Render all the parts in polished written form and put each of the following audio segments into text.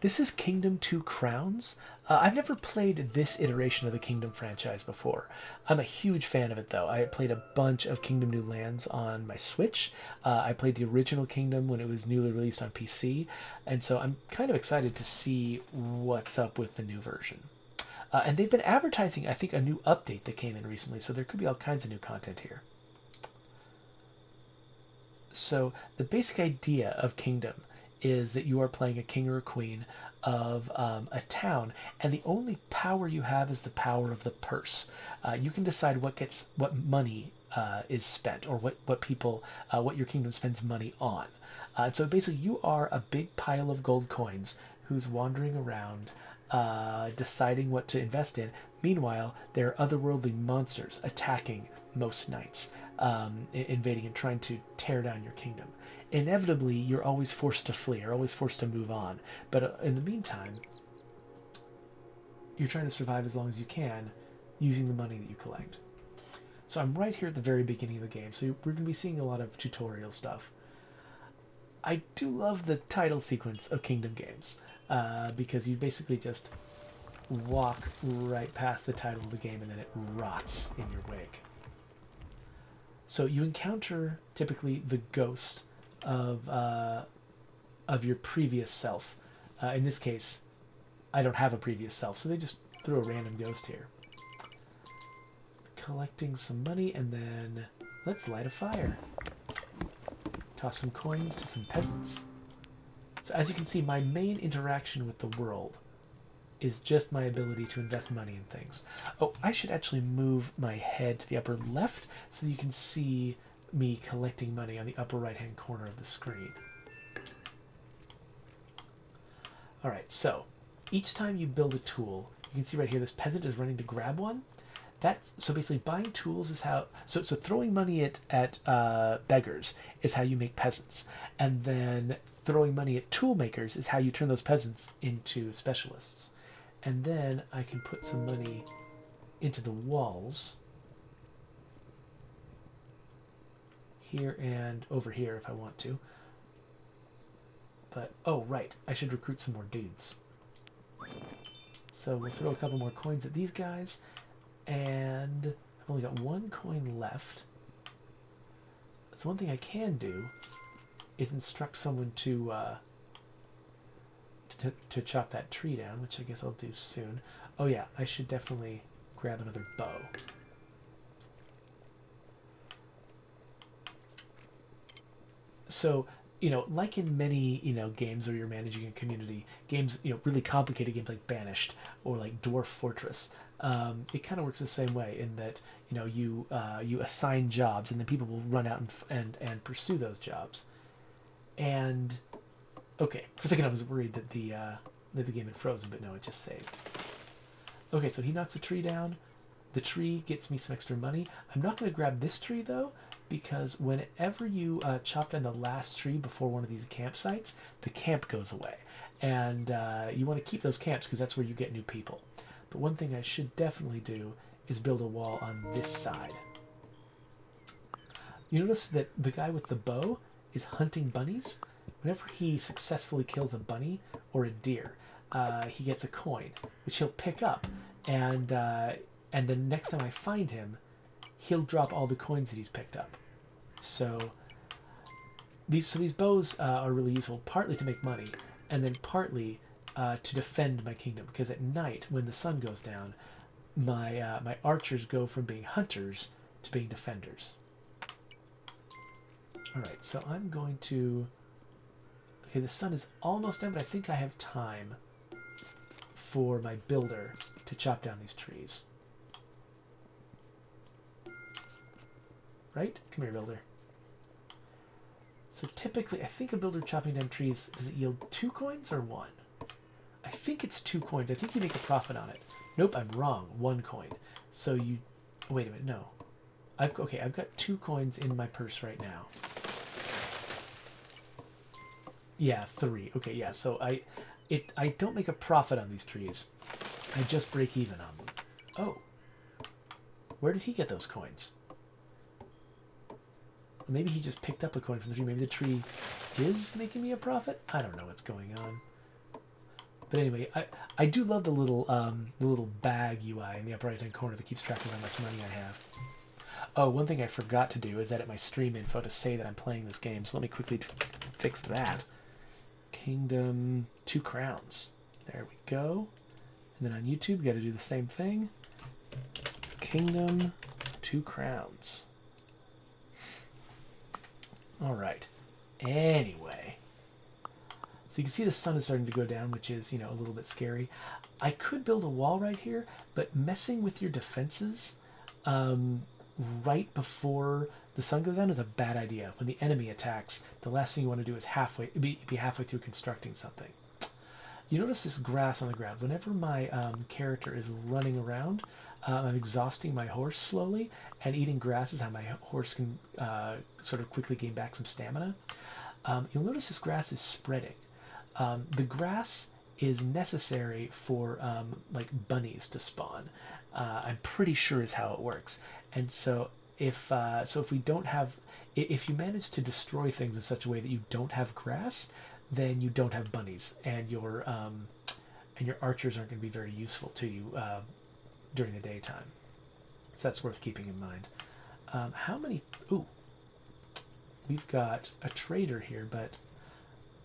This is Kingdom 2 Crowns. I've never played this iteration of the Kingdom franchise before. I'm a huge fan of it, though. I played a bunch of Kingdom New Lands on my Switch. I played the original Kingdom when it was newly released on PC, and so I'm kind of excited to see what's up with the new version. And they've been advertising, I think, a new update that came in recently, so there could be all kinds of new content here. So the basic idea of Kingdom is that you are playing a king or a queen of a town, and the only power you have is the power of the purse. You can decide what money is spent, or what your kingdom spends money on. So basically, you are a big pile of gold coins who's wandering around, deciding what to invest in. Meanwhile, there are otherworldly monsters attacking most knights, invading and trying to tear down your kingdom. Inevitably, you're always forced to flee, or always forced to move on. But in the meantime, you're trying to survive as long as you can using the money that you collect. So I'm right here at the very beginning of the game, so we're going to be seeing a lot of tutorial stuff. I do love the title sequence of Kingdom games, because you basically just walk right past the title of the game and then it rots in your wake. So you encounter typically the ghost of your previous self. In this case, I don't have a previous self, so they just threw a random ghost here. Collecting some money, and then let's light a fire. Toss some coins to some peasants. So as you can see, my main interaction with the world is just my ability to invest money in things. Oh, I should actually move my head to the upper left so that you can see me collecting money on the upper right hand corner of the screen. Alright, so each time you build a tool, you can see right here this peasant is running to grab one. So basically buying tools is how, so throwing money at beggars is how you make peasants, and then throwing money at tool makers is how you turn those peasants into specialists. And then I can put some money into the walls here and over here if I want to. But, oh right, I should recruit some more dudes. So we'll throw a couple more coins at these guys, and I've only got one coin left. So one thing I can do is instruct someone to chop that tree down, which I guess I'll do soon. Oh yeah, I should definitely grab another bow. So, like in many, games where you're managing a community, games, really complicated games like Banished or like Dwarf Fortress, it kind of works the same way in that, you assign jobs and then people will run out and pursue those jobs. And okay, for a second I was worried that the game had frozen, but no, it just saved. Okay, so he knocks a tree down. The tree gets me some extra money. I'm not going to grab this tree though, because whenever you chop down the last tree before one of these campsites, the camp goes away. And you want to keep those camps because that's where you get new people. But one thing I should definitely do is build a wall on this side. You notice that the guy with the bow is hunting bunnies. Whenever he successfully kills a bunny or a deer, he gets a coin, which he'll pick up, and then next time I find him, he'll drop all the coins that he's picked up. So these bows are really useful, partly to make money, and then partly to defend my kingdom. Because at night, when the sun goes down, my archers go from being hunters to being defenders. All right, so I'm going to. Okay, the sun is almost down, but I think I have time for my builder to chop down these trees. Right? Come here, builder. So typically, I think a builder chopping down trees, does it yield 2 coins or 1? I think it's 2 coins. I think you make a profit on it. Nope, I'm wrong. 1 coin. So you... Wait a minute, no. I've got 2 coins in my purse right now. Yeah, 3. Okay, yeah, so I don't make a profit on these trees. I just break even on them. Oh. Where did he get those coins? Maybe he just picked up a coin from the tree. Maybe the tree is making me a profit? I don't know what's going on. But anyway, I do love the little bag UI in the upper right hand corner that keeps track of how much money I have. Oh, one thing I forgot to do is edit my stream info to say that I'm playing this game. So let me quickly fix that. Kingdom Two Crowns. There we go. And then on YouTube, got to do the same thing. Kingdom Two Crowns. All right. Anyway, so you can see the sun is starting to go down, which is, you know, a little bit scary. I could build a wall right here, but messing with your defenses right before the sun goes down is a bad idea. When the enemy attacks, the last thing you want to do is be halfway through constructing something. You notice this grass on the ground. Whenever my character is running around, I'm exhausting my horse slowly, and eating grass is how my horse can sort of quickly gain back some stamina. You'll notice this grass is spreading. The grass is necessary for like bunnies to spawn. I'm pretty sure is how it works. And so if we don't have, if you manage to destroy things in such a way that you don't have grass, then you don't have bunnies, and your archers aren't going to be very useful to you during the daytime. So that's worth keeping in mind. How many? Ooh, we've got a trader here, but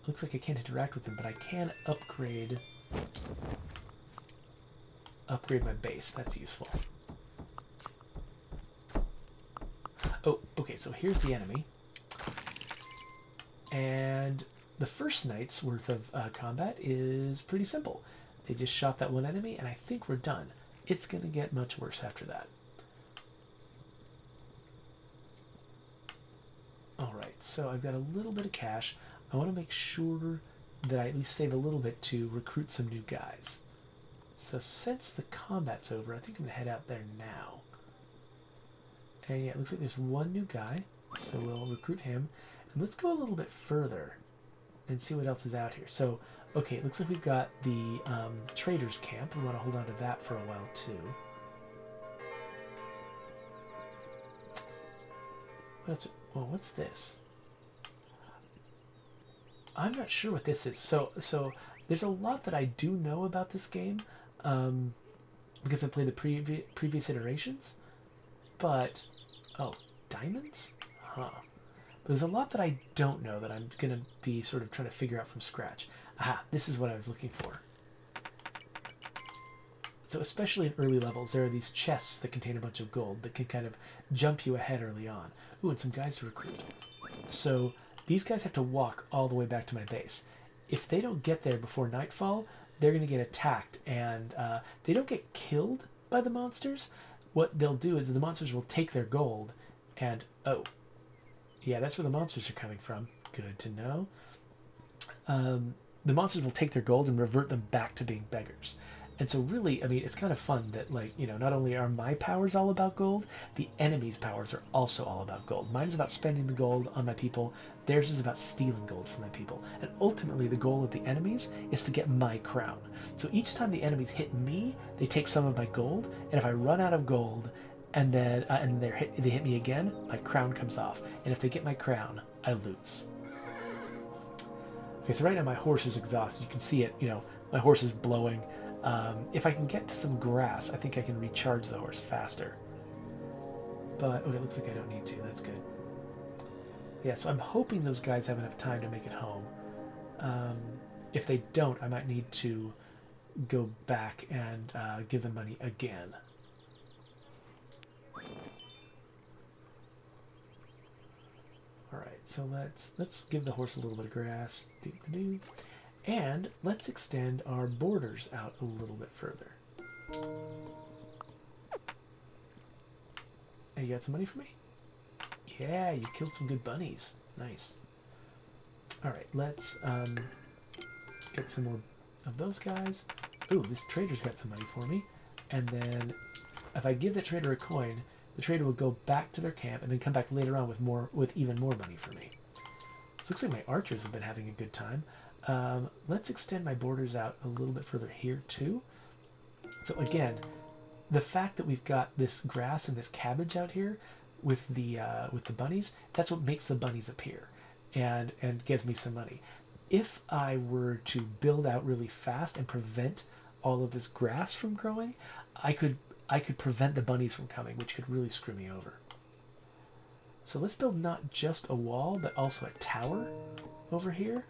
looks like I can't interact with him. But I can upgrade my base. That's useful. Oh, okay. So here's the enemy, and the first night's worth of combat is pretty simple. They just shot that one enemy, and I think we're done. It's going to get much worse after that. Alright, so I've got a little bit of cash. I want to make sure that I at least save a little bit to recruit some new guys. So since the combat's over, I think I'm going to head out there now. And yeah, it looks like there's one new guy, so we'll recruit him. And let's go a little bit further and see what else is out here. So, okay, it looks like we've got the traders camp. We want to hold on to that for a while too. What's this? I'm not sure what this is. So there's a lot that I do know about this game because I played the previous iterations. But, oh, diamonds? Huh. There's a lot that I don't know that I'm going to be sort of trying to figure out from scratch. Aha, this is what I was looking for. So especially in early levels, there are these chests that contain a bunch of gold that can kind of jump you ahead early on. Ooh, and some guys to recruit. So these guys have to walk all the way back to my base. If they don't get there before nightfall, they're going to get attacked, and they don't get killed by the monsters. What they'll do is the monsters will take their gold, and oh, yeah, that's where the monsters are coming from. Good to know. The monsters will take their gold and revert them back to being beggars. And so really, I mean, it's kind of fun that, like, you know, not only are my powers all about gold, the enemy's powers are also all about gold. Mine's about spending the gold on my people. Theirs is about stealing gold from my people. And ultimately, the goal of the enemies is to get my crown. So each time the enemies hit me, they take some of my gold. And if I run out of gold and then they hit me again, my crown comes off. And if they get my crown, I lose. Okay, so right now my horse is exhausted. You can see it, you know, my horse is blowing. If I can get to some grass, I think I can recharge the horse faster. But, okay, it looks like I don't need to. That's good. Yeah, so I'm hoping those guys have enough time to make it home. If they don't, I might need to go back and give them money again. Alright, so let's give the horse a little bit of grass. Doo-doo-doo. And let's extend our borders out a little bit further. Hey, you got some money for me? Yeah, you killed some good bunnies. Nice. Alright, let's get some more of those guys. Ooh, this trader's got some money for me. And then if I give the trader a coin, the trader will go back to their camp and then come back later on with even more money for me. So it looks like my archers have been having a good time. Let's extend my borders out a little bit further here too. So again, the fact that we've got this grass and this cabbage out here with the bunnies, that's what makes the bunnies appear and gives me some money. if I were to build out really fast and prevent all of this grass from growing, I could prevent the bunnies from coming, which could really screw me over. So let's build not just a wall, but also a tower over here.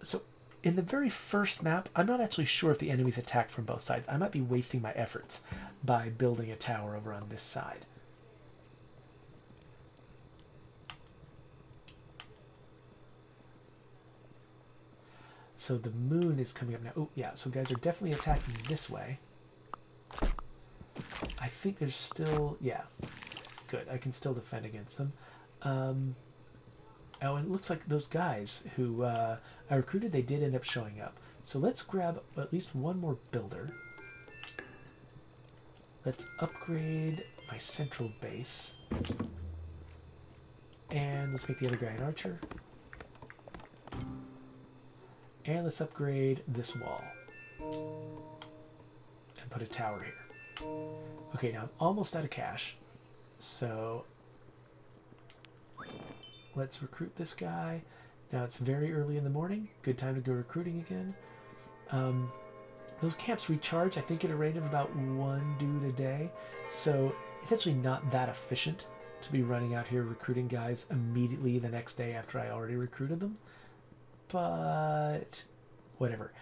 So in the very first map, I'm not actually sure if the enemies attack from both sides. I might be wasting my efforts by building a tower over on this side. So the moon is coming up now. Oh, yeah, so guys are definitely attacking this way. I think there's still... yeah, good. I can still defend against them. Oh, and it looks like those guys who I recruited, they did end up showing up. So let's grab at least one more builder. Let's upgrade my central base. And let's make the other guy an archer. And let's upgrade this wall. And put a tower here. Okay, now I'm almost out of cash. So let's recruit this guy. Now it's very early in the morning. Good time to go recruiting again. Those camps recharge, I think, at a rate of about 1 dude a day. So it's actually not that efficient to be running out here recruiting guys immediately the next day after I already recruited them. But whatever.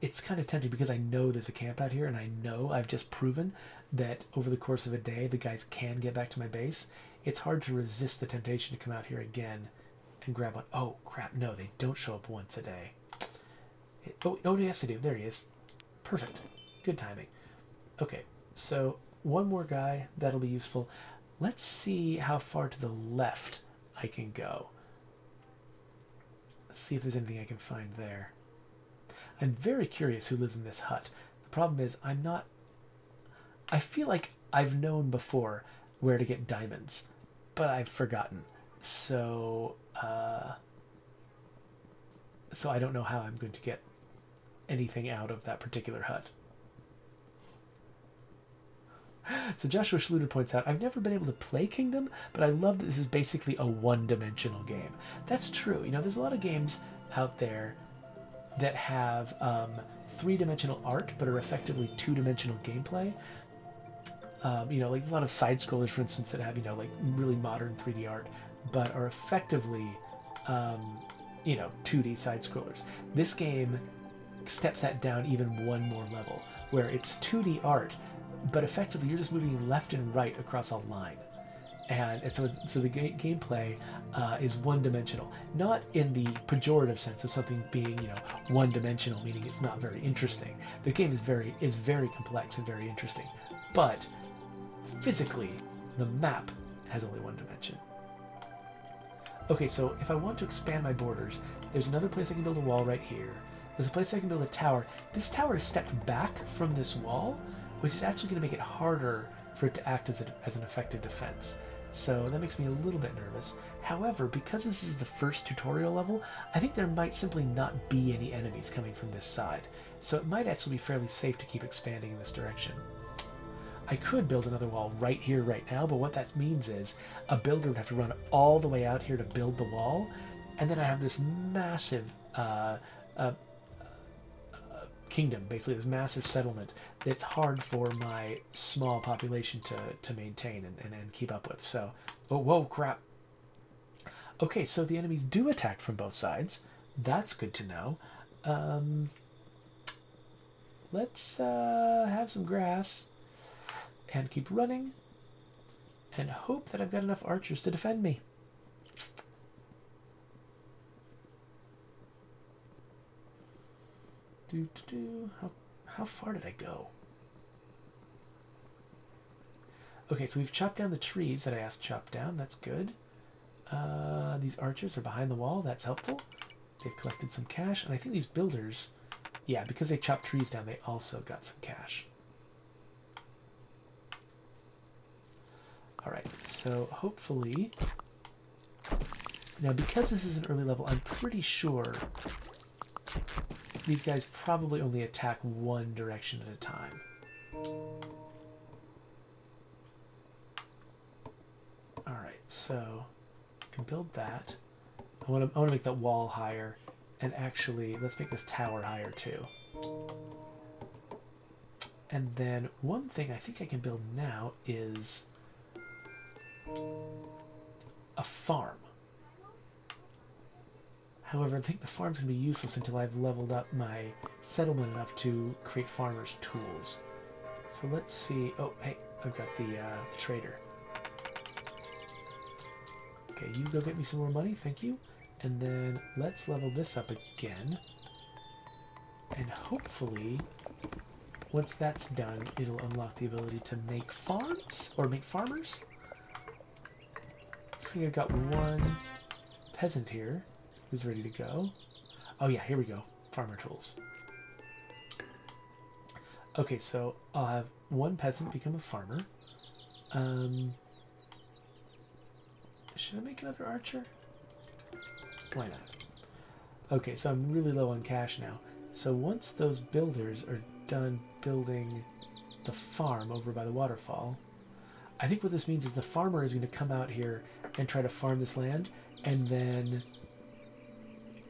It's kind of tempting because I know there's a camp out here, and I know I've just proven that over the course of a day the guys can get back to my base. It's hard to resist the temptation to come out here again and grab one. Oh crap, no, they don't show up once a day. Oh, yes, they do. There he is. Perfect. Good timing. Okay, so one more guy. That'll be useful. Let's see how far to the left I can go. Let's see if there's anything I can find there. I'm very curious who lives in this hut. The problem is I feel like I've known before where to get diamonds, but I've forgotten. So I don't know how I'm going to get anything out of that particular hut. So Joshua Schluter points out, I've never been able to play Kingdom, but I love that this is basically a one-dimensional game. That's true. You know, there's a lot of games out there that have three-dimensional art, but are effectively two-dimensional gameplay. You know, like a lot of side-scrollers, for instance, that have, you know, like really modern 3D art, but are effectively, you know, 2D side-scrollers. This game steps that down even one more level, where it's 2D art, but effectively you're just moving left and right across a line. And so the gameplay is one-dimensional, not in the pejorative sense of something being, you know, one-dimensional, meaning it's not very interesting. The game is very complex and very interesting, but physically the map has only one dimension. Okay, so if I want to expand my borders, there's another place I can build a wall right here. There's a place I can build a tower. This tower is stepped back from this wall, which is actually going to make it harder for it to act as an effective defense. So that makes me a little bit nervous. However, because this is the first tutorial level, I think there might simply not be any enemies coming from this side. So it might actually be fairly safe to keep expanding in this direction. I could build another wall right here, right now, but what that means is a builder would have to run all the way out here to build the wall, and then I have this massive kingdom, basically this massive settlement that's hard for my small population to maintain and keep up with. So, whoa, crap. Okay, so the enemies do attack from both sides. That's good to know. Let's have some grass and keep running and hope that I've got enough archers to defend me. How far did I go? Okay, so we've chopped down the trees that I asked chopped down. That's good. These archers are behind the wall. That's helpful. They've collected some cash. And I think these builders, yeah, because they chopped trees down, they also got some cash. All right, so hopefully... Now, because this is an early level, I'm pretty sure these guys probably only attack one direction at a time. All right, so I can build that. I want to make that wall higher And actually, let's make this tower higher too. And then one thing I think I can build now is a farm. However, I think the farm's going to be useless until I've leveled up my settlement enough to create farmer's tools. So let's see. Oh, hey, I've got the trader. Okay, you go get me some more money, thank you. And then let's level this up again. And hopefully, once that's done, it'll unlock the ability to make farms, or make farmers. So I've got one peasant here who's ready to go. Oh yeah, here we go. Farmer tools. Okay, so I'll have one peasant become a farmer. Should I make another archer? Why not? Okay, so I'm really low on cash now. So once those builders are done building the farm over by the waterfall, I think what this means is the farmer is going to come out here and try to farm this land and then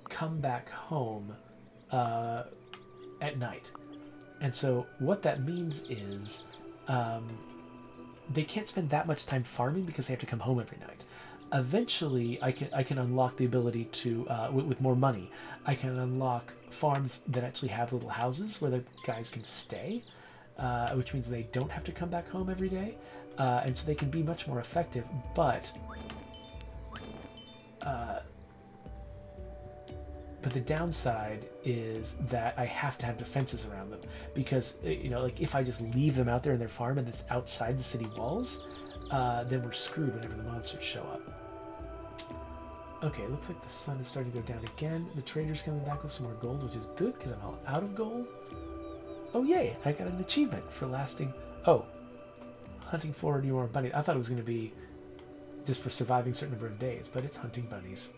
come back home at night. And so what that means is they can't spend that much time farming because they have to come home every night. Eventually, I can unlock the ability to, with more money, I can unlock farms that actually have little houses where the guys can stay, which means they don't have to come back home every day, and so they can be much more effective. But the downside is that I have to have defenses around them because, you know, like if I just leave them out there in their farm and it's outside the city walls, then we're screwed whenever the monsters show up. Okay, it looks like the sun is starting to go down again. The trader's coming back with some more gold, which is good because I'm all out of gold. Oh, yay! I got an achievement for lasting... Oh, hunting 4 more bunnies. I thought it was going to be just for surviving a certain number of days, but it's hunting bunnies.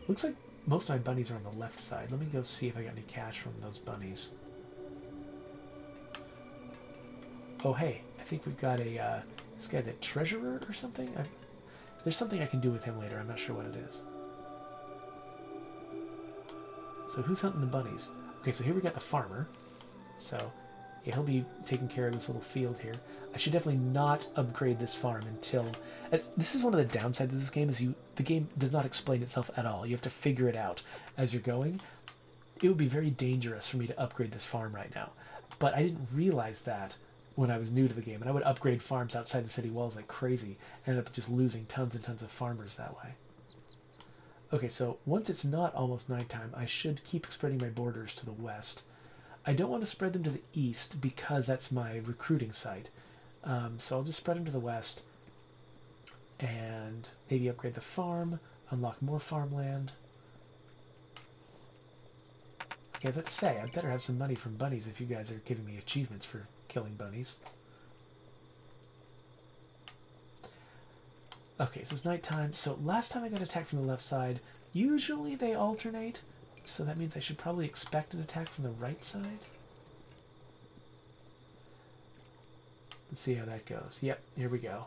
Looks like most of my bunnies are on the left side. Let me go see if I got any cash from those bunnies. Oh, hey, I think we've got a... this guy, the treasurer or something? There's something I can do with him later. I'm not sure what it is. So who's hunting the bunnies? Okay, so here we got the farmer. So yeah, he'll be taking care of this little field here. I should definitely not upgrade this farm until... This is one of the downsides of this game is the game does not explain itself at all. You have to figure it out as you're going. It would be very dangerous for me to upgrade this farm right now. But I didn't realize that when I was new to the game, and I would upgrade farms outside the city walls like crazy, and ended up just losing tons and tons of farmers that way. Okay, so once it's not almost nighttime, I should keep spreading my borders to the west. I don't want to spread them to the east because that's my recruiting site. So I'll just spread them to the west, and maybe upgrade the farm, unlock more farmland. Okay, let's say, I better have some money from bunnies if you guys are giving me achievements for killing bunnies. Okay, so it's nighttime. So last time I got attacked from the left side. Usually they alternate, so that means I should probably expect an attack from the right side. Let's see how that goes. Yep, here we go.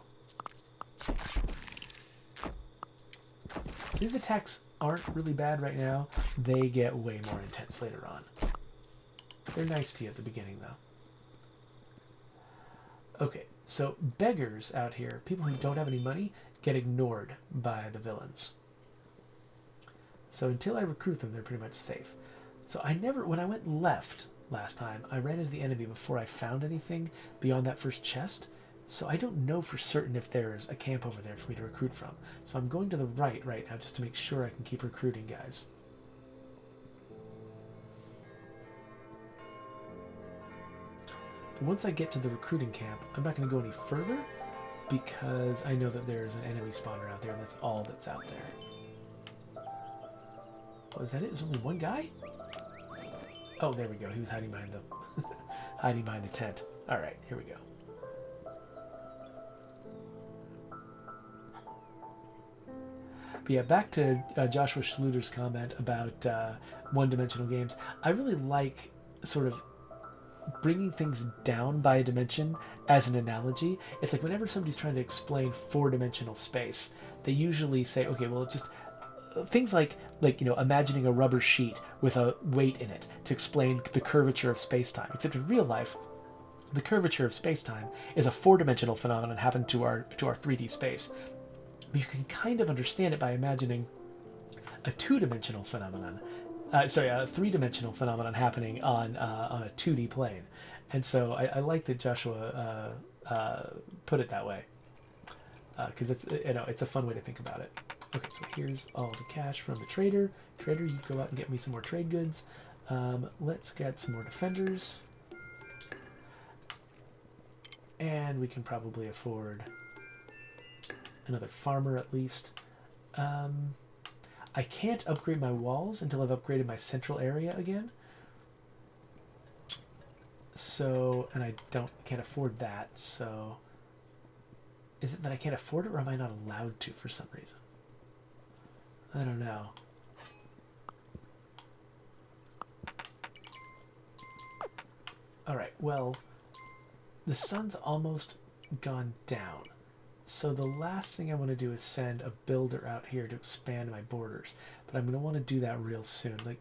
So these attacks aren't really bad right now. They get way more intense later on. They're nice to you at the beginning, though. Okay, so beggars out here, people who don't have any money, get ignored by the villains. So until I recruit them, they're pretty much safe. So when I went left last time, I ran into the enemy before I found anything beyond that first chest. So I don't know for certain if there's a camp over there for me to recruit from. So I'm going to the right now just to make sure I can keep recruiting guys. But once I get to the recruiting camp, I'm not going to go any further because I know that there's an enemy spawner out there and that's all that's out there. Oh, is that it? There's only one guy? Oh, there we go. He was hiding behind the hiding behind the tent. All right, here we go. But yeah, back to Joshua Schluter's comment about one-dimensional games. I really like sort of bringing things down by a dimension as an analogy. It's like whenever somebody's trying to explain four-dimensional space, they usually say, okay, well, just things like imagining a rubber sheet with a weight in it to explain the curvature of space-time. Except in real life, the curvature of space-time is a four-dimensional phenomenon happened to our 3D space. But you can kind of understand it by imagining a two-dimensional phenomenon. A three-dimensional phenomenon happening on a 2D plane. And so I like that Joshua put it that way, because it's a fun way to think about it. Okay, so here's all the cash from the trader. Trader, you go out and get me some more trade goods. Let's get some more defenders. And we can probably afford another farmer at least. I can't upgrade my walls until I've upgraded my central area again. So, and I can't afford that, so... Is it that I can't afford it, or am I not allowed to for some reason? I don't know. Alright, well, the sun's almost gone down. So the last thing I want to do is send a builder out here to expand my borders. But I'm going to want to do that real soon. Like,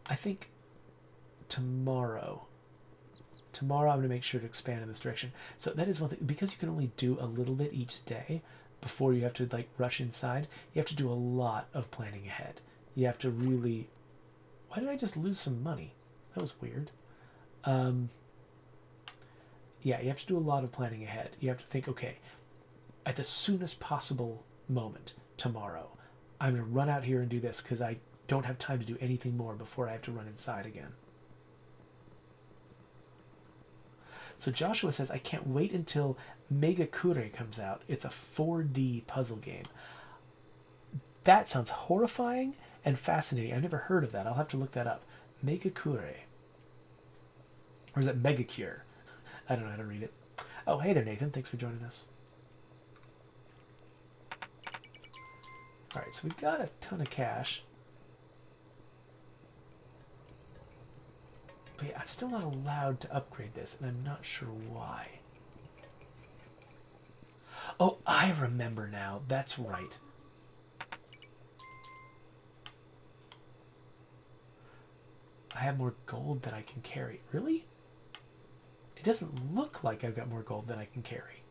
I think tomorrow I'm going to make sure to expand in this direction. So that is one thing. Because you can only do a little bit each day before you have to, like, rush inside, you have to do a lot of planning ahead. You have to really... Why did I just lose some money? That was weird. Yeah, you have to do a lot of planning ahead. You have to think, okay, at the soonest possible moment tomorrow, I'm going to run out here and do this because I don't have time to do anything more before I have to run inside again. So Joshua says, I can't wait until Megakure comes out. It's a 4D puzzle game. That sounds horrifying and fascinating. I've never heard of that. I'll have to look that up. Megakure. Or is it Megacure? I don't know how to read it. Oh, hey there, Nathan. Thanks for joining us. Alright, so we've got a ton of cash. But yeah, I'm still not allowed to upgrade this, and I'm not sure why. Oh, I remember now. That's right. I have more gold than I can carry. Really? It doesn't look like I've got more gold than I can carry.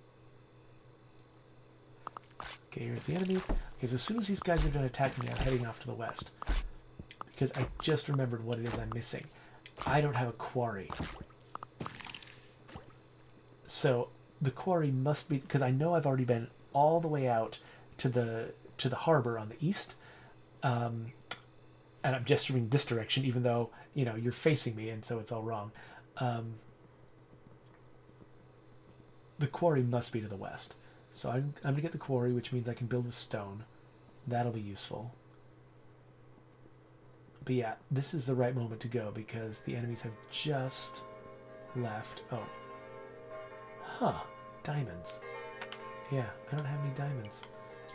Okay, here's the enemies. Okay, so as soon as these guys are done attacking me, I'm heading off to the west. Because I just remembered what it is I'm missing. I don't have a quarry. So the quarry must be... Because I know I've already been all the way out to the harbor on the east. And I'm gesturing this direction, even though, you're facing me, and so it's all wrong. The quarry must be to the west. So I'm going to get the quarry, which means I can build with stone. That'll be useful. But yeah, this is the right moment to go because the enemies have just left. Oh. Huh. Diamonds. Yeah, I don't have any diamonds.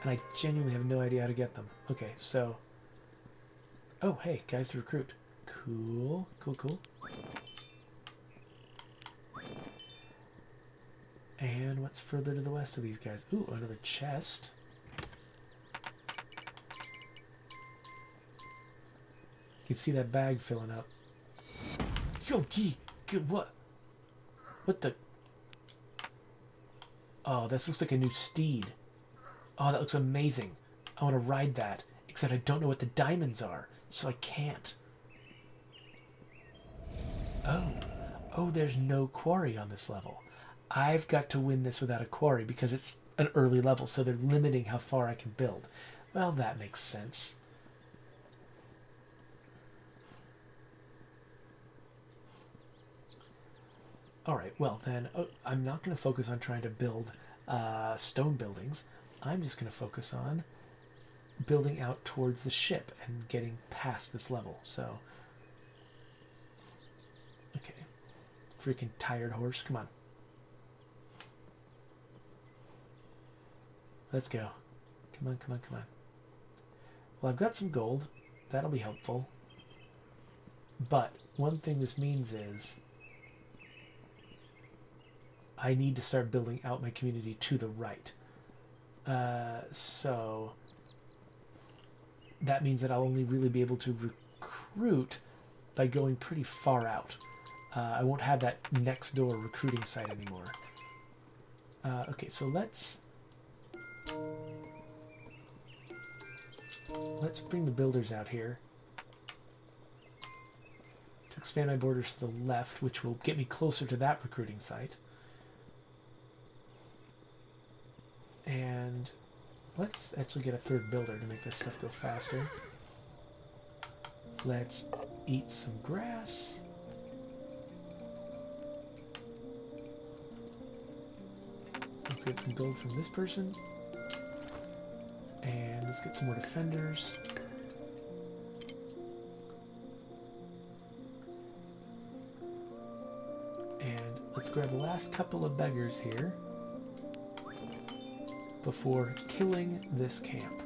And I genuinely have no idea how to get them. Okay, so... Oh, hey, guys to recruit. Cool, cool, cool. And what's further to the west of these guys? Ooh, another chest. You can see that bag filling up. Yo, what? What the? Oh, this looks like a new steed. Oh, that looks amazing. I want to ride that. Except I don't know what the diamonds are, so I can't. Oh, there's no quarry on this level. I've got to win this without a quarry because it's an early level, so they're limiting how far I can build. Well, that makes sense. Alright, well then, I'm not going to focus on trying to build stone buildings. I'm just going to focus on building out towards the ship and getting past this level, so... Okay. Freaking tired horse, come on. Let's go. Come on, come on, come on. Well, I've got some gold. That'll be helpful. But one thing this means is I need to start building out my community to the right. So that means that I'll only really be able to recruit by going pretty far out. I won't have that next door recruiting site anymore. Okay, so let's bring the builders out here to expand my borders to the left, which will get me closer to that recruiting site. And let's actually get a third builder to make this stuff go faster. Let's eat some grass. Let's get some gold from this person. And let's get some more defenders. And let's grab the last couple of beggars here before killing this camp.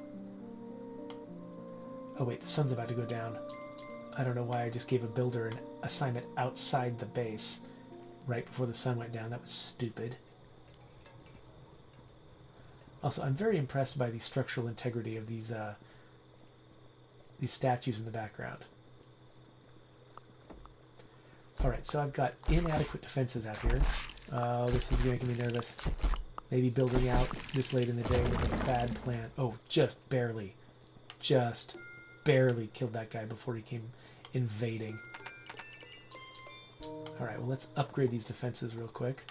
Oh wait, the sun's about to go down. I don't know why I just gave a builder an assignment outside the base right before the sun went down. That was stupid. Also, I'm very impressed by the structural integrity of these statues in the background. Alright, so I've got inadequate defenses out here. This is making me nervous. Maybe building out this late in the day was a bad plan. Oh, just barely killed that guy before he came invading. Alright, well let's upgrade these defenses real quick.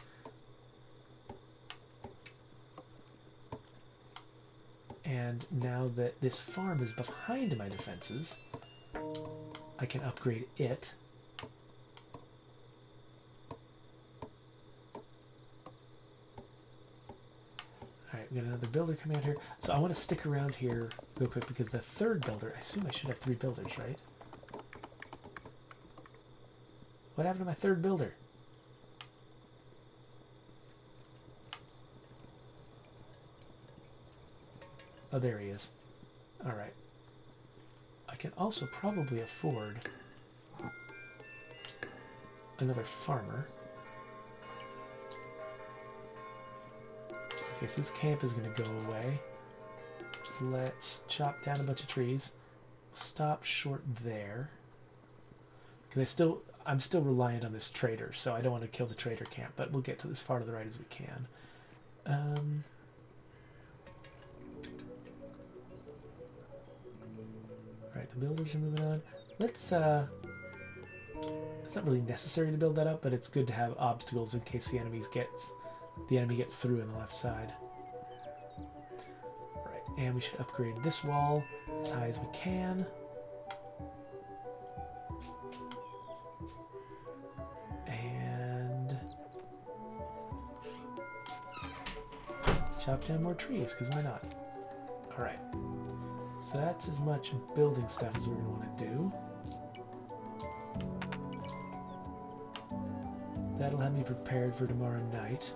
And now that this farm is behind my defenses, I can upgrade it. Alright, we got another builder coming out here. So I want to stick around here real quick because the third builder, I assume I should have 3 builders, right? What happened to my third builder? Oh, there he is. Alright. I can also probably afford another farmer. Okay, so this camp is going to go away. Let's chop down a bunch of trees. Stop short there. Because I'm still reliant on this trader, so I don't want to kill the trader camp, but we'll get to as far to the right as we can. Alright, the builders are moving on. It's not really necessary to build that up, but it's good to have obstacles in case the enemy gets through on the left side. Right, and we should upgrade this wall as high as we can. And chop down more trees, because why not? Alright. So that's as much building stuff as we're going to want to do. That'll have me prepared for tomorrow night.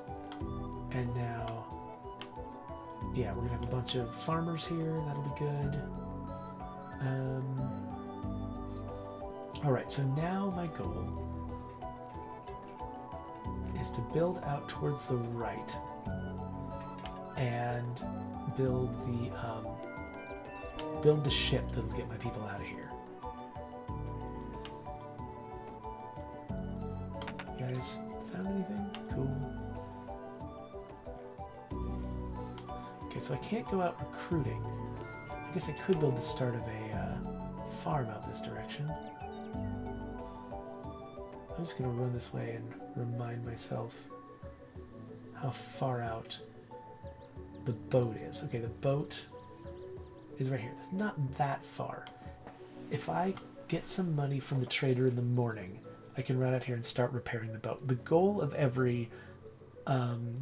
And now, yeah, we're going to have a bunch of farmers here. That'll be good. Alright, so now my goal is to build out towards the right and build the ship that'll get my people out of here. You guys found anything? Cool. Okay, so I can't go out recruiting. I guess I could build the start of a farm out this direction. I'm just going to run this way and remind myself how far out the boat is. Okay, the boat is right here. It's not that far. If I get some money from the trader in the morning, I can run out here and start repairing the boat. The goal of every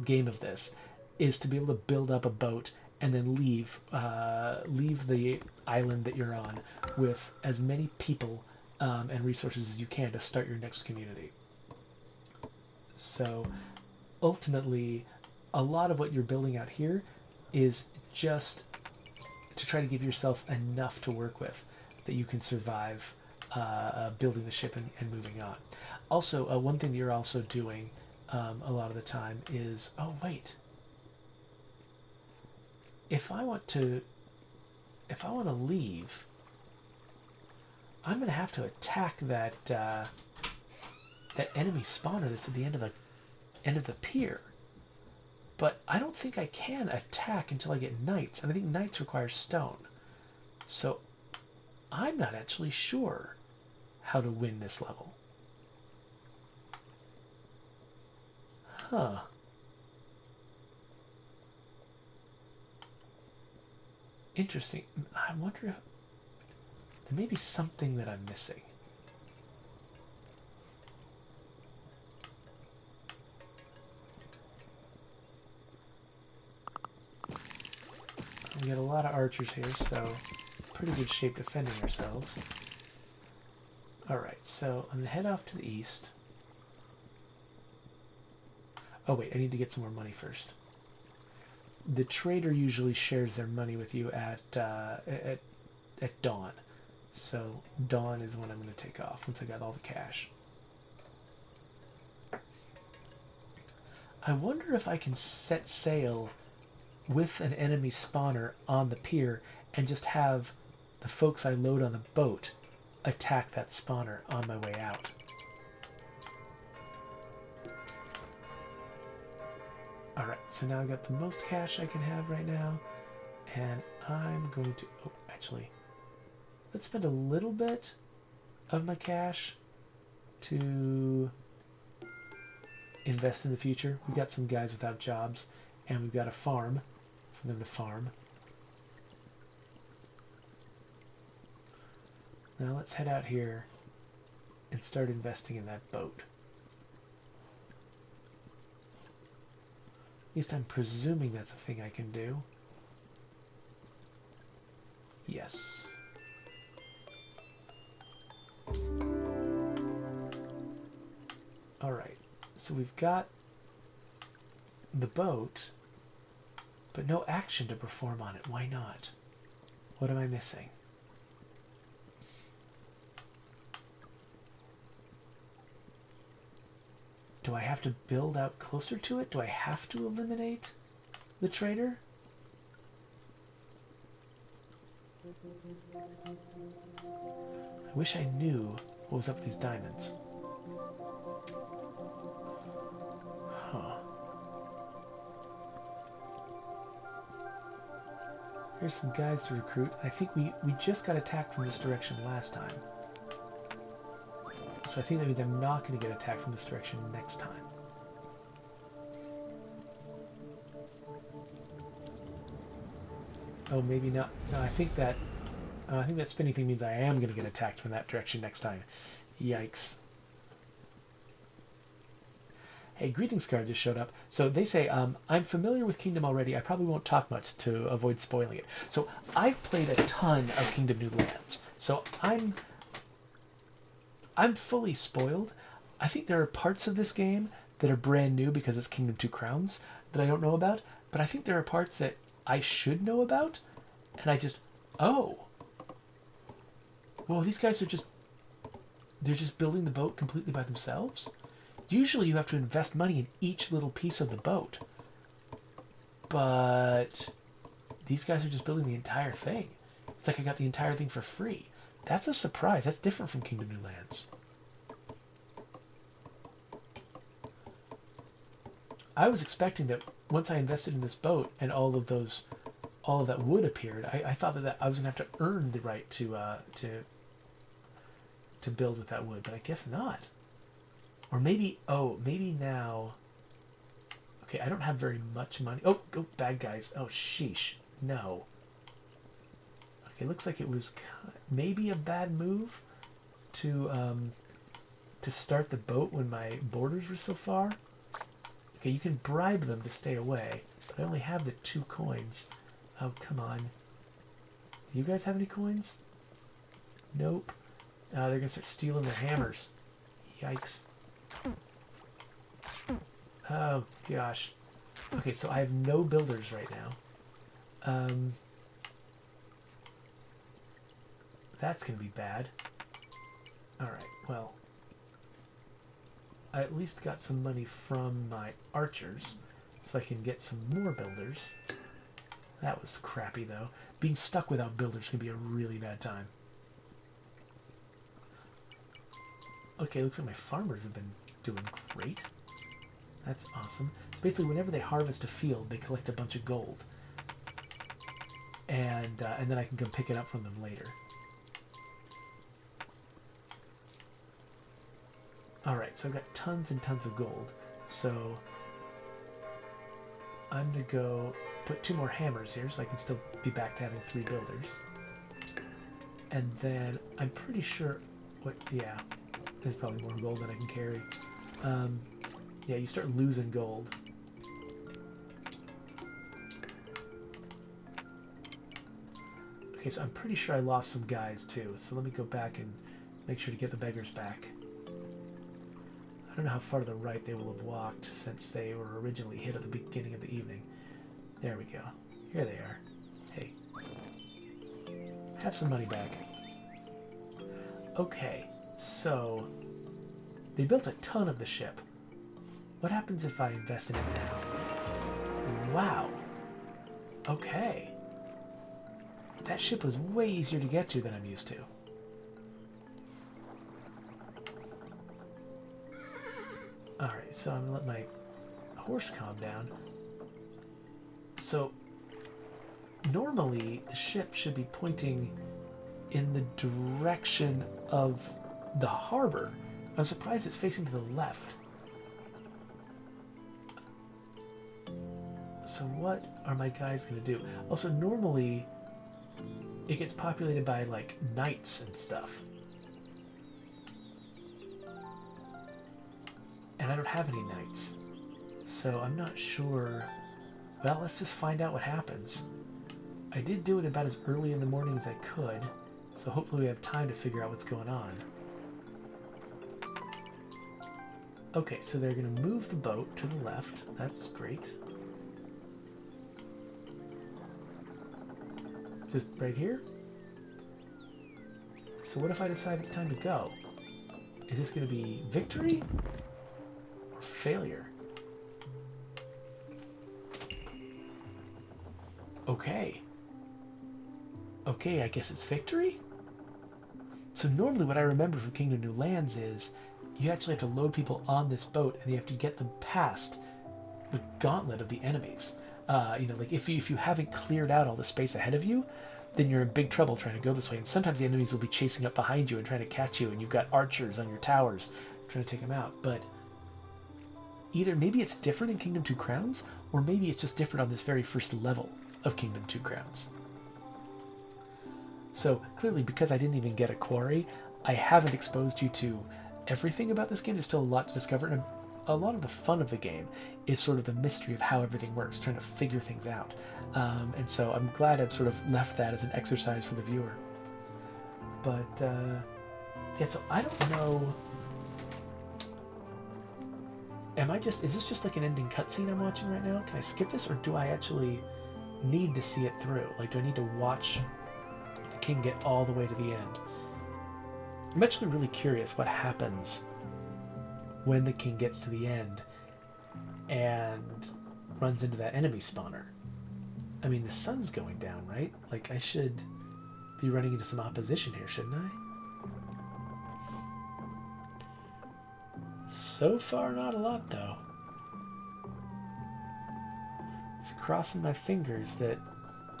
game of this is to be able to build up a boat and then leave the island that you're on with as many people and resources as you can to start your next community. So ultimately, a lot of what you're building out here is just to try to give yourself enough to work with that you can survive building the ship and moving on. Also, one thing that you're also doing a lot of the time is, oh wait, if I want to leave, I'm gonna have to attack that enemy spawner that's at the end of the pier. But I don't think I can attack until I get knights, and I think knights require stone. So I'm not actually sure how to win this level. Huh. Interesting. I wonder if there may be something that I'm missing. We got a lot of archers here, so pretty good shape defending ourselves. Alright, so I'm going to head off to the east. Oh wait, I need to get some more money first. The trader usually shares their money with you at dawn. So dawn is when I'm going to take off, once I got all the cash. I wonder if I can set sail with an enemy spawner on the pier and just have the folks I load on the boat attack that spawner on my way out. Alright, so now I've got the most cash I can have right now, and I'm going to... Oh, actually, let's spend a little bit of my cash to invest in the future. We've got some guys without jobs, and we've got a farm for them to farm. Now let's head out here and start investing in that boat. At least I'm presuming that's a thing I can do. Yes. Alright, so we've got the boat, but no action to perform on it. Why not? What am I missing? Do I have to build out closer to it? Do I have to eliminate the trader? I wish I knew what was up with these diamonds. Huh. Here's some guys to recruit. I think we just got attacked from this direction last time. So I think that means I'm not going to get attacked from this direction next time. Oh, maybe not. No, I think that spinning thing means I am going to get attacked from that direction next time. Yikes. Hey, greetings card just showed up. So they say, I'm familiar with Kingdom already. I probably won't talk much to avoid spoiling it. So I've played a ton of Kingdom New Lands. So I'm fully spoiled. I think there are parts of this game that are brand new because it's Kingdom 2 Crowns that I don't know about, but I think there are parts that I should know about, and I just, oh. Well, these guys are they're just building the boat completely by themselves? Usually you have to invest money in each little piece of the boat, but these guys are just building the entire thing. It's like I got the entire thing for free. That's a surprise. That's different from Kingdom New Lands. I was expecting that once I invested in this boat and all of that wood appeared, I thought that I was gonna have to earn the right to build with that wood, but I guess not. Or maybe, oh, maybe now. Okay, I don't have very much money. Oh, go bad guys. Oh, sheesh. No. Okay, looks like it was maybe a bad move to start the boat when my borders were so far. Okay, you can bribe them to stay away, but I only have the 2 coins. Oh, come on. Do you guys have any coins? Nope. They're going to start stealing their hammers. Yikes. Oh, gosh. Okay, so I have no builders right now. That's going to be bad. Alright, well. I at least got some money from my archers, so I can get some more builders. That was crappy, though. Being stuck without builders can be a really bad time. Okay, looks like my farmers have been doing great. That's awesome. So basically, whenever they harvest a field, they collect a bunch of gold. And then I can come pick it up from them later. Alright, so I've got tons and tons of gold. So I'm going to go put 2 more hammers here so I can still be back to having 3 builders. And then I'm pretty sure... yeah, there's probably more gold than I can carry. Yeah, you start losing gold. Okay, so I'm pretty sure I lost some guys too. So let me go back and make sure to get the beggars back. I don't know how far to the right they will have walked since they were originally hit at the beginning of the evening. There we go. Here they are. Hey. Have some money back. Okay, so they built a ton of the ship. What happens if I invest in it now? Wow. Okay. That ship was way easier to get to than I'm used to. Alright, so I'm going to let my horse calm down. So, normally the ship should be pointing in the direction of the harbor. I'm surprised it's facing to the left. So what are my guys going to do? Also, normally it gets populated by, like, knights and stuff. And I don't have any knights. So I'm not sure... Well, let's just find out what happens. I did do it about as early in the morning as I could, so hopefully we have time to figure out what's going on. Okay, so they're going to move the boat to the left. That's great. Just right here? So what if I decide it's time to go? Is this going to be victory or failure? Okay. Okay, I guess it's victory? So normally what I remember from Kingdom New Lands is you actually have to load people on this boat and you have to get them past the gauntlet of the enemies. You know, like if you haven't cleared out all the space ahead of you, then you're in big trouble trying to go this way. And sometimes the enemies will be chasing up behind you and trying to catch you, and you've got archers on your towers trying to take them out. But either maybe it's different in Kingdom 2 Crowns, or maybe it's just different on this very first level of Kingdom 2 Crowns. So clearly, because I didn't even get a quarry, I haven't exposed you to everything about this game. There's still a lot to discover, and a lot of the fun of the game is sort of the mystery of how everything works, trying to figure things out. And so I'm glad I've sort of left that as an exercise for the viewer. But yeah, so I don't know. Is this just like an ending cutscene I'm watching right now? Can I skip this, or do I actually need to see it through? Like, do I need to watch the king get all the way to the end? I'm actually really curious what happens when the king gets to the end and runs into that enemy spawner. I mean, the sun's going down, right? Like, I should be running into some opposition here, shouldn't I? So far, not a lot, though. Just crossing my fingers that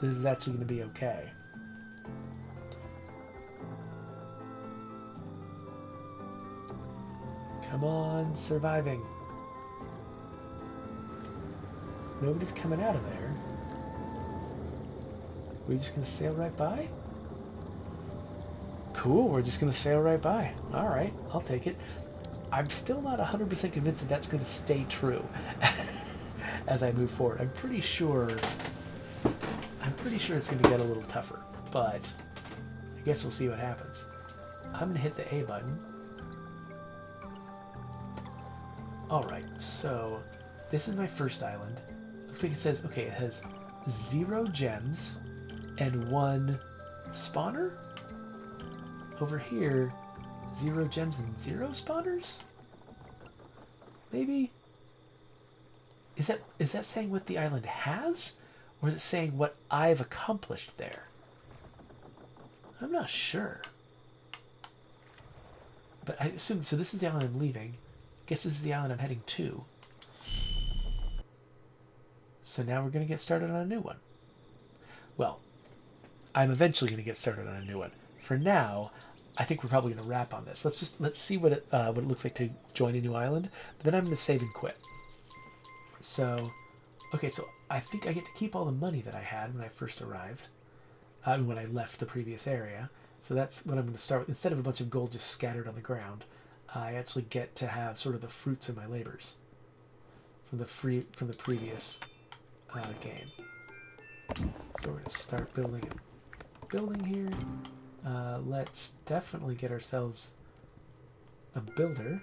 this is actually going to be okay. Come on, surviving. Nobody's coming out of there. We're just going to sail right by? Cool, we're just going to sail right by. Alright, I'll take it. I'm still not 100% convinced that that's going to stay true as I move forward. I'm pretty sure it's going to get a little tougher, but I guess we'll see what happens. I'm going to hit the A button. Alright, so this is my first island. Looks like it says, okay, it has 0 gems and 1 spawner. Over here, 0 gems and 0 spawners? Maybe? Is that saying what the island has? Or is it saying what I've accomplished there? I'm not sure. But I assume, so this is the island I'm leaving. Guess this is the island I'm heading to. So now we're going to get started on a new one. Well, I'm eventually going to get started on a new one. For now, I think we're probably going to wrap on this. Let's see what it looks like to join a new island. But then I'm going to save and quit. So, okay, so I think I get to keep all the money that I had when I first arrived. When I left the previous area. So that's what I'm going to start with. Instead of a bunch of gold just scattered on the ground, I actually get to have sort of the fruits of my labors from the previous game. So we're going to start building here. Let's definitely get ourselves a builder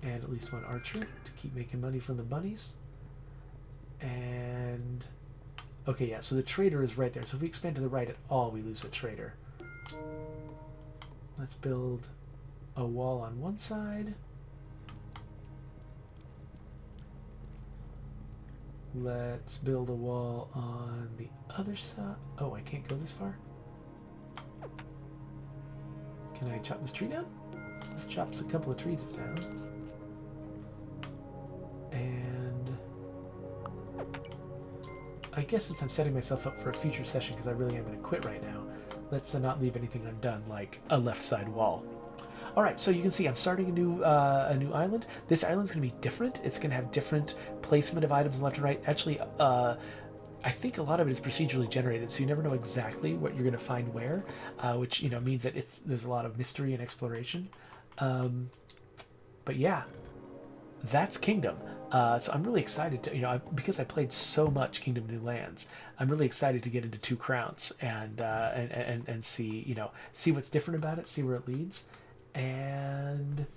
and at least one archer to keep making money from the bunnies. And okay, yeah, so the trader is right there. So if we expand to the right at all, we lose the trader. Let's build a wall on one side. Let's build a wall on the other side. Oh, I can't go this far? Can I chop this tree down? This chops a couple of trees down. And I guess since I'm setting myself up for a future session, because I really am going to quit right now, let's not leave anything undone, like a left side wall. All right, so you can see I'm starting a new island. This island's going to be different. It's going to have different placement of items left and right. Actually, I think a lot of it is procedurally generated, so you never know exactly what you're going to find where, which means that there's a lot of mystery and exploration. But yeah, that's Kingdom. So I'm really excited to, because I played so much Kingdom New Lands, I'm really excited to get into Two Crowns and see, see what's different about it, see where it leads. And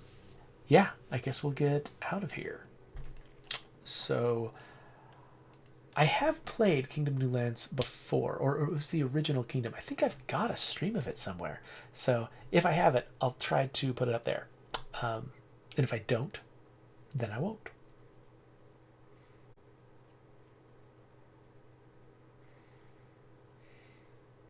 yeah, I guess we'll get out of here. So I have played Kingdom New Lands before, or it was the original Kingdom. I think I've got a stream of it somewhere. So if I have it, I'll try to put it up there. And if I don't, then I won't.